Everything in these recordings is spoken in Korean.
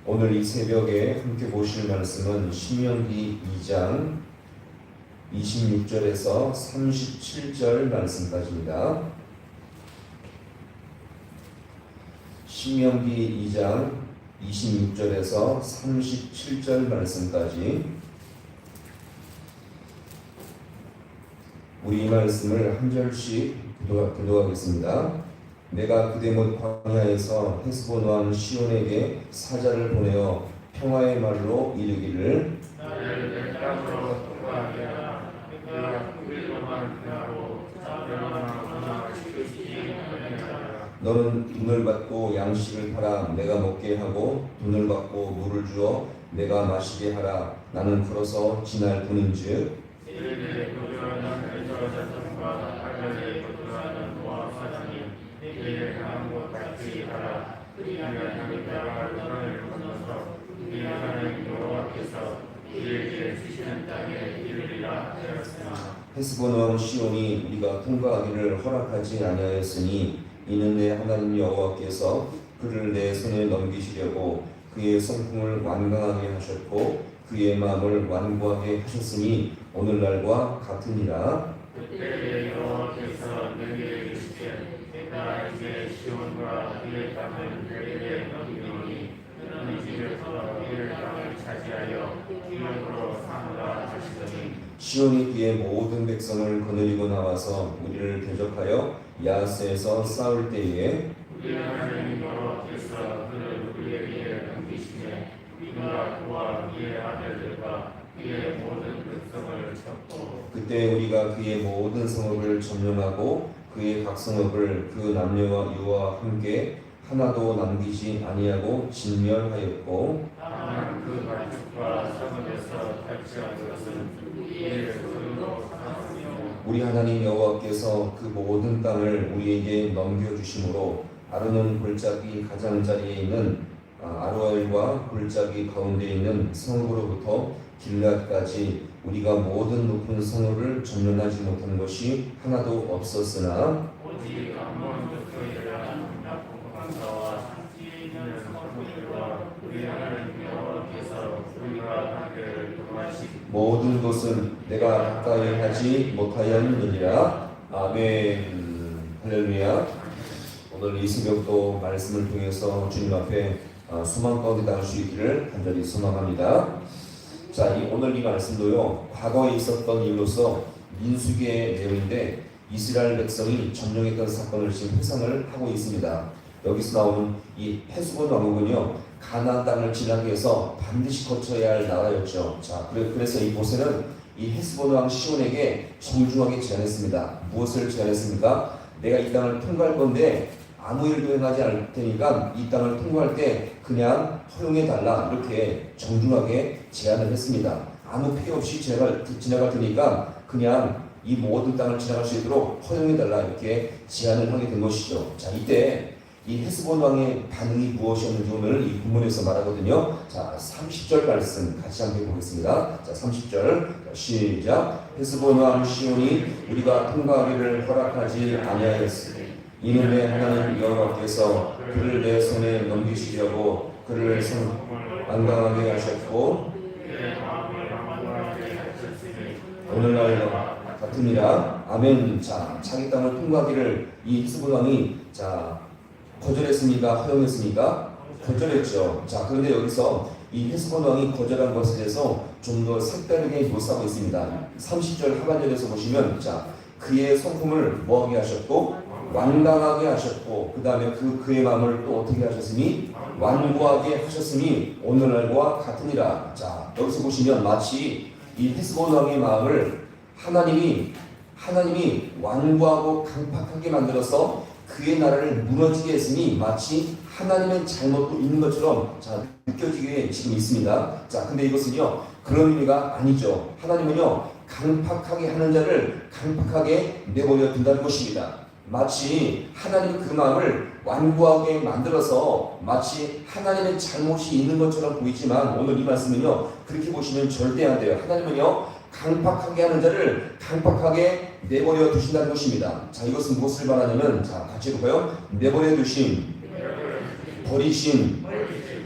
오늘 이 새벽에 함께 보실 말씀은 신명기 2장 26절에서 37절 말씀까지입니다. 신명기 2장 26절에서 37절 말씀까지 우리 이 말씀을 한 절씩 교독하겠습니다. 내가 그대 못 광야에서 헤스본 왕 시온에게 사자를 보내어 평화의 말로 이르기를 나를 내 땅으로 통과하게 하라. 내가 궁핍한 나로 사병하거나 시키지 아니하라. 너는 돈을 받고 양식을 팔아 내가 먹게 하고 돈을 받고 물을 주어 내가 마시게 하라. 나는 걸어서 지날 뿐인즉 이르되 거주하는 에서 자손과 하늘에 거주하는 모압 사장이 내게 강한 것 같이 하라. 그리하면 너희 나라 요단을 건너서 우리 하나님 여호와께서 이에게 주시는 땅에 이르리라 하였으나 헤스본 왕 시온이 우리가 통과하기를 허락하지 아니하였으니 이는 내 하나님 여호와께서 그를 내 손에 넘기시려고 그의 성품을 완강하게 하셨고 그의 마음을 완고하게 하셨으니 오늘날과 같으니라. 그때 여호와께서 내게 이르시되 내가 이제 시온과 그의 땅을 내게 넘기노니 너는 이 집에서 그의 땅을 차지하여 기업으로 삼으라 하시더니 시온이 그의 모든 백성을 거느리고 나와서 우리를 대적하여 야스에서 싸울 때에 우리 하나님 여호와께서 그를 우리에게 넘기시매 우리가 그와 그의 아들들과 그의 모든 백성을 쳤고 그때 우리가 그의 모든 성읍을 점령하고 그의 각 성읍을 그 남녀와 유아와 함께 하나도 남기지 아니하고 진멸하였고 다만 그 가축과 성읍에서 탈취한 것은 우리의 소유로 삼았으며 우리 하나님 여호와께서 그 모든 땅을 우리에게 넘겨주심으로 아르논 골짜기 가장자리에 있는 아로엘과 골짜기 가운데 있는 성읍으로부터 길앗까지 우리가 모든 높은 성읍을 점령하지 못한 것이 하나도 없었으나 오직 암몬 족속이라 나쁜 황사와 산지에 있는 성읍들과 우리 하나님 여호와께서 우리가 하기를 도와시고 모든 것은 내가 가까이 하지 못하였느니라. 아멘. 할렐루야. 오늘 이 새벽도 말씀을 통해서 주님 앞에 소망 가운데 나올 수 있기를 간절히 소망합니다. 자, 오늘 이 말씀도요, 과거에 있었던 일로서 민수기의 내용인데 이스라엘 백성이 점령했던 사건을 지금 회상을 하고 있습니다. 여기서 나오는 이 헤스본 왕국은요, 가나안 땅을 지나기 위해서 반드시 거쳐야 할 나라였죠. 자, 그래서 이곳에는 이 헤스본 왕 시온에게 정중하게 제안했습니다. 무엇을 제안했습니까? 내가 이 땅을 통과할 건데 아무 일도 행하지 않을 테니까 이 땅을 통과할 때 그냥 허용해달라, 이렇게 정중하게 제안을 했습니다. 아무 피해 없이 지나갈 테니까 그냥 이 모든 땅을 지나갈 수 있도록 허용해달라, 이렇게 제안을 하게 된 것이죠. 자, 이때 이 헤스본 왕의 반응이 무엇이었는지 오늘 이 본문에서 말하거든요. 자, 30절 말씀 같이 함께 보겠습니다. 자, 30절 시작. 헤스본 왕 시온이 우리가 통과하기를 허락하지 아니하였으니 이는 내 하나님 여호와께서 그를 내 손에 넘기시려고 그를 완강하게 하셨고 오늘날과 같으니라. 아멘. 자, 자기 땅을 통과하기를 이 헤스본 왕이 거절했습니까? 허용했습니까? 거절했죠. 자, 그런데 여기서 이 헤스본 왕이 거절한 것에 대해서 좀 더 색다르게 묘사하고 있습니다. 30절 하반절에서 보시면, 자, 그의 성품을 뭐하게 하셨고 완강하게 하셨고, 그 다음에 그의 마음을 또 어떻게 하셨으니 완고하게 하셨으니 오늘날과 같으니라. 자, 여기서 보시면 마치 이 헤스본 왕의 마음을 하나님이 완고하고 강팍하게 만들어서 그의 나라를 무너지게 했으니 마치 하나님의 잘못도 있는 것처럼 느껴지게 지금 있습니다. 자, 근데 이것은요, 그런 의미가 아니죠. 하나님은요, 강팍하게 하는 자를 강팍하게 내버려 둔다는 것입니다. 마치 하나님이 그 마음을 완고하게 만들어서 마치 하나님의 잘못이 있는 것처럼 보이지만 오늘 이 말씀은요, 그렇게 보시면 절대 안 돼요. 하나님은요, 강팍하게 하는 자를 강팍하게 내버려 두신다는 것입니다. 자, 이것은 무엇을 말하냐면, 자, 같이 볼까요? 내버려 두심, 버리심,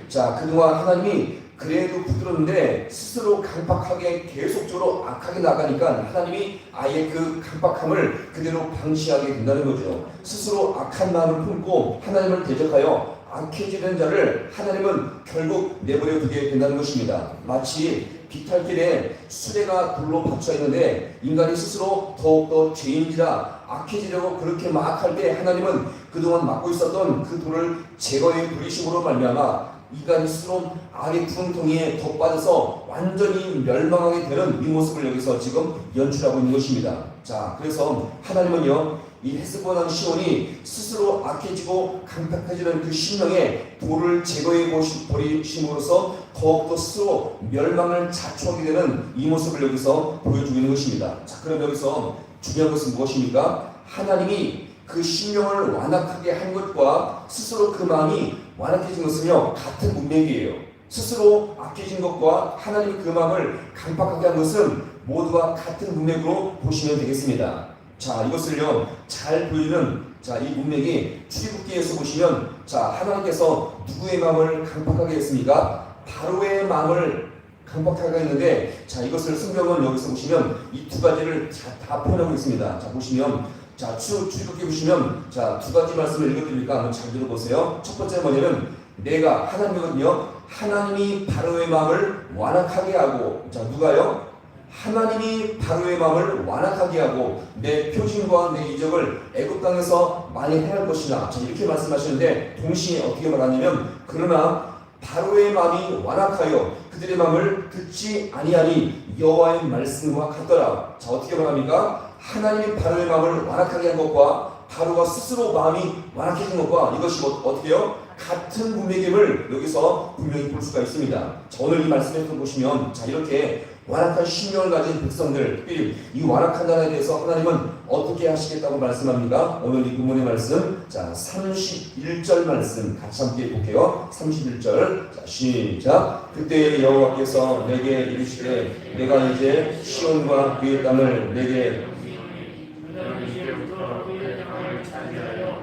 자, 그동안 하나님이 그래도 부드러운데 스스로 강박하게 계속적으로 악하게 나가니까 하나님이 아예 그 강박함을 그대로 방치하게 된다는 거죠. 스스로 악한 마음을 품고 하나님을 대적하여 악해지는 자를 하나님은 결국 내버려 두게 된다는 것입니다. 마치 비탈길에 수레가 돌로 받쳐 있는데 인간이 스스로 더욱더 죄인이라 악해지려고 그렇게 막 할 때 하나님은 그동안 막고 있었던 그 돌을 제거해 버리심으로 말미암아 인간이 스스로 악의 푸른통에 더 빠져서 완전히 멸망하게 되는 이 모습을 여기서 지금 연출하고 있는 것입니다. 자, 그래서 하나님은요, 이 헤스본한 시온이 스스로 악해지고 강팍해지는 그 심령에 돌을 제거해 버리심으로써 더욱더 스스로 멸망을 자초하게 되는 이 모습을 여기서 보여주고 있는 것입니다. 자, 그럼 여기서 중요한 것은 무엇입니까? 하나님이 그 심령을 완악하게 한 것과 스스로 그 마음이 완악해진 것은요, 같은 문맥이에요. 스스로 악해진 것과 하나님이 그 마음을 강팍하게 한 것은 모두가 같은 문맥으로 보시면 되겠습니다. 자, 이것을요, 잘 보이는 이 문맥이 출애굽기에서 보시면 하나님께서 누구의 마음을 강팍하게 했습니까? 바로의 마음을 강박하게 했는데, 이것을 성경은 여기서 보시면 이 두 가지를 다 표현하고 있습니다. 보시면 출애굽기 보시면 두 가지 말씀을 읽어드리니까 한번 잘 들어보세요. 첫 번째 뭐냐면 내가 하나님이거든요. 하나님이 바로의 마음을 완악하게 하고, 누가요? 하나님이 바로의 마음을 완악하게 하고 내 표징과 내 이적을 애굽 땅에서 많이 행할 것이나, 이렇게 말씀하시는데 동시에 어떻게 말하냐면 그러나 바로의 마음이 완악하여 그들의 마음을 듣지 아니하니 여호와의 말씀과 같더라. 어떻게 말합니까? 하나님이 바로의 마음을 완악하게 한 것과 바로가 스스로 마음이 완악해진 것과 이것이 어떻게요? 같은 문맥임을 여기서 분명히 볼 수가 있습니다. 오늘 이 말씀에서 보시면 이렇게 완악한 심령을 가진 백성들, 특별히 이 완악한 나라에 대해서 하나님은 어떻게 하시겠다고 말씀합니까? 오늘 이 본문의 말씀, 31절 말씀 같이 함께 볼게요. 31절, 시작. 그때 여호와께서 내게 이르시되 내가 이제 시온과 그의 땅을 내게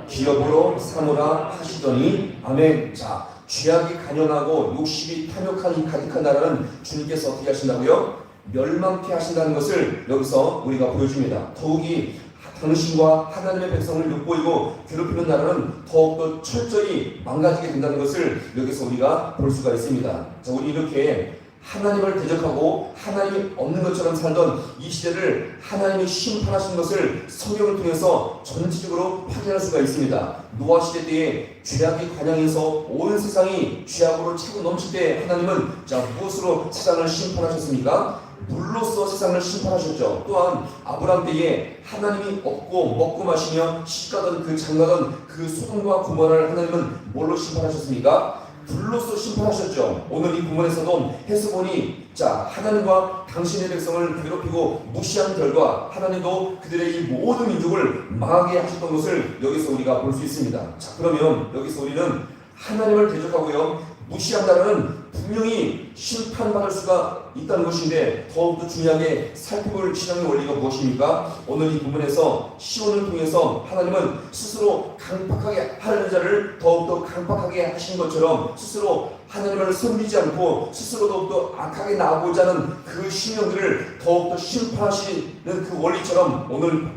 기업으로 삼으라 하시더니 아멘. 죄악이 간연하고 욕심이 탐욕하니 가득한 나라는 주님께서 어떻게 하신다고요? 멸망케 하신다는 것을 여기서 우리가 보여줍니다. 더욱이 당신과 하나님의 백성을 욕보이고 괴롭히는 나라는 더욱더 철저히 망가지게 된다는 것을 여기서 우리가 볼 수가 있습니다. 우리 이렇게 하나님을 대적하고 하나님이 없는 것처럼 살던 이 시대를 하나님이 심판하신 것을 성경을 통해서 전체적으로 확인할 수가 있습니다. 노아 시대 때에 죄악이 관영해서 온 세상이 죄악으로 차고 넘칠 때 하나님은 무엇으로 세상을 심판하셨습니까? 물로써 세상을 심판하셨죠. 또한 아브람 때에 하나님이 없고 먹고 마시며 시가던 그 장가던 그 소돔과 고모라를 하나님은 뭘로 심판하셨습니까? 불로써 심판하셨죠. 오늘 이 부분에서도 헤스본이 하나님과 당신의 백성을 괴롭히고 무시한 결과 하나님도 그들의 이 모든 민족을 망하게 하셨던 것을 여기서 우리가 볼 수 있습니다. 그러면 여기서 우리는 하나님을 대적하고요, 무시한다는 분명히 심판받을 수가 있다는 것인데 더욱더 중요하게 살펴볼 신앙의 원리가 무엇입니까? 오늘 이 부분에서 시온을 통해서 하나님은 스스로 강팍하게 하는 자를 더욱더 강팍하게 하신 것처럼 스스로 하나님을 섬기지 않고 스스로 더욱더 악하게 나아가고자 하는 그 심령들을 더욱더 심판하시는 그 원리처럼 오늘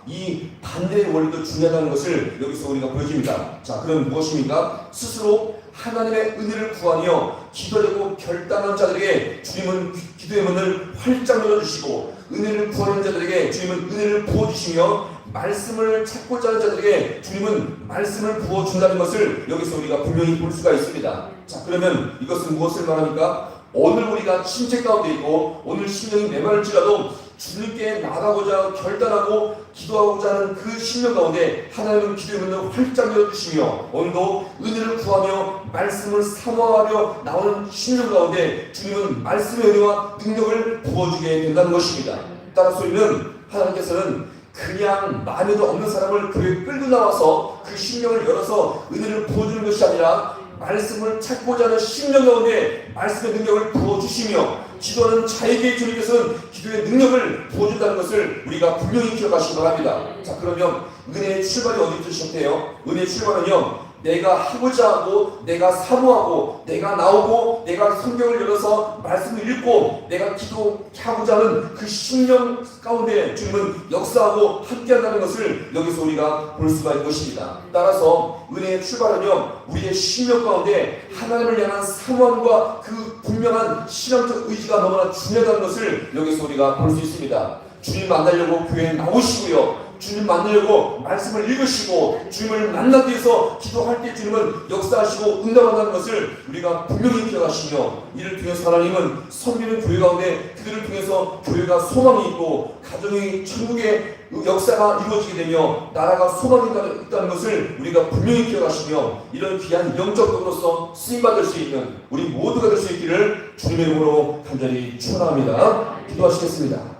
이 반대의 원리도 중요하다는 것을 여기서 우리가 보여줍니다. 그럼 무엇입니까? 스스로 하나님의 은혜를 구하며 기도하려고 결단한 자들에게 주님은 기도의 문을 활짝 열어주시고 은혜를 구하는 자들에게 주님은 은혜를 부어주시며 말씀을 찾고자 하는 자들에게 주님은 말씀을 부어준다는 것을 여기서 우리가 분명히 볼 수가 있습니다. 그러면 이것은 무엇을 말합니까? 오늘 우리가 침체 가운데 있고 오늘 심령이 메마를지라도 주님께 나가고자 결단하고 기도하고자 하는 그 심령 가운데 하나님은 기도의 문을 활짝 열어주시며 오늘도 은혜를 구하며 말씀을 사모하려 나오는 심령 가운데 주님은 말씀의 은혜와 능력을 부어주게 된다는 것입니다. 따라서 우리는 하나님께서는 그냥 마음에도 없는 사람을 교회에 끌고 나와서 그 심령을 열어서 은혜를 부어주는 것이 아니라 말씀을 찾고자 하는 심령 가운데 말씀의 능력을 부어주시며 기도하는 자에게 주님께서는 기도의 능력을 부어준다는 것을 우리가 분명히 기억하시기 바랍니다. 그러면 은혜의 출발이 어디부터 시작돼요? 은혜의 출발은요, 내가 하고자 하고 내가 사모하고 내가 나오고 내가 성경을 열어서 말씀을 읽고 내가 기도하고자 하는 그 심령 가운데 주님은 역사하고 함께한다는 것을 여기서 우리가 볼 수가 있는 것입니다. 따라서 은혜의 출발은요, 우리의 심령 가운데 하나님을 향한 사모함과 그 분명한 신앙적 의지가 너무나 중요하다는 것을 여기서 우리가 볼 수 있습니다. 주님 만나려고 교회에 나오시고요, 주님 만나려고 말씀을 읽으시고 주님을 만나기 위해서 기도할 때 주님은 역사하시고 응답한다는 것을 우리가 분명히 기억하시며, 이를 통해서 하나님은 섬기는 교회 가운데 그들을 통해서 교회가 소망이 있고 가정이 천국의 역사가 이루어지게 되며 나라가 소망이 있다는 것을 우리가 분명히 기억하시며, 이런 귀한 영적 도로서 쓰임받을 수 있는 우리 모두가 될 수 있기를 주님의 이름으로 간절히 축원합니다. 기도하시겠습니다.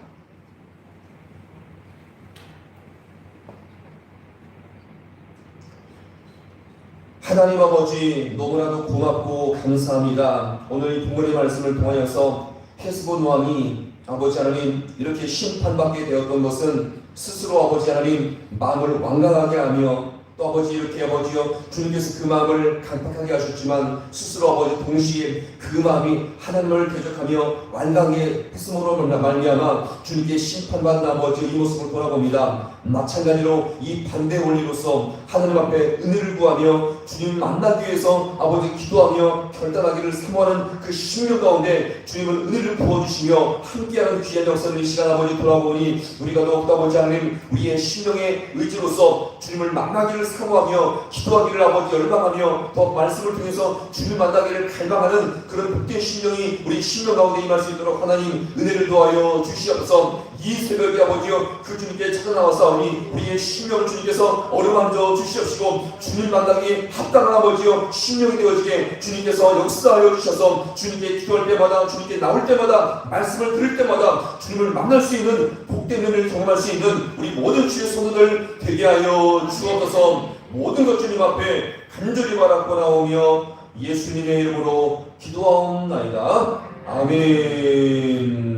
하나님 아버지, 너무나도 고맙고 감사합니다. 오늘 이 본문의 말씀을 통하여서 헤스본 왕이 아버지 하나님 이렇게 심판받게 되었던 것은 스스로 아버지 하나님 마음을 완강하게 하며, 또 아버지 이렇게 아버지여 주님께서 그 마음을 강팍하게 하셨지만 스스로 아버지 동시에 그 마음이 하나님을 대적하며 완강하게 했음으로 말미암아 주님께 심판받는 아버지 이 모습을 돌아봅니다. 마찬가지로 이 반대 원리로서 하나님 앞에 은혜를 구하며 주님 만나기 위해서 아버지 기도하며 결단하기를 사모하는 그 심령 가운데 주님은 은혜를 부어주시며 함께하는 귀한 역사를 이 시간 아버지 돌아보니 우리가 더욱더 아버지 하나님 우리의 심령의 의지로서 주님을 만나기를 사모하며 기도하기를 아버지 열망하며 더 말씀을 통해서 주님 만나기를 갈망하는 그런 복된 심령이 우리 심령 가운데 임할 수 있도록 하나님 은혜를 도하여 주시옵소서. 이 새벽에 아버지여 그 주님께 찾아나와사오니 우리의 심령을 주님께서 어루만져 주시옵시고 주님 만나기에 합당한 아버지여 심령이 되어지게 주님께서 역사하여 주셔서 주님께 기도할 때마다 주님께 나올 때마다 말씀을 들을 때마다 주님을 만날 수 있는 복된 은혜를 경험할 수 있는 우리 모든 주의 성도들 되게 하여 주옵소서. 모든 것 주님 앞에 간절히 바라고 나오며 예수님의 이름으로 기도하옵나이다. 아멘.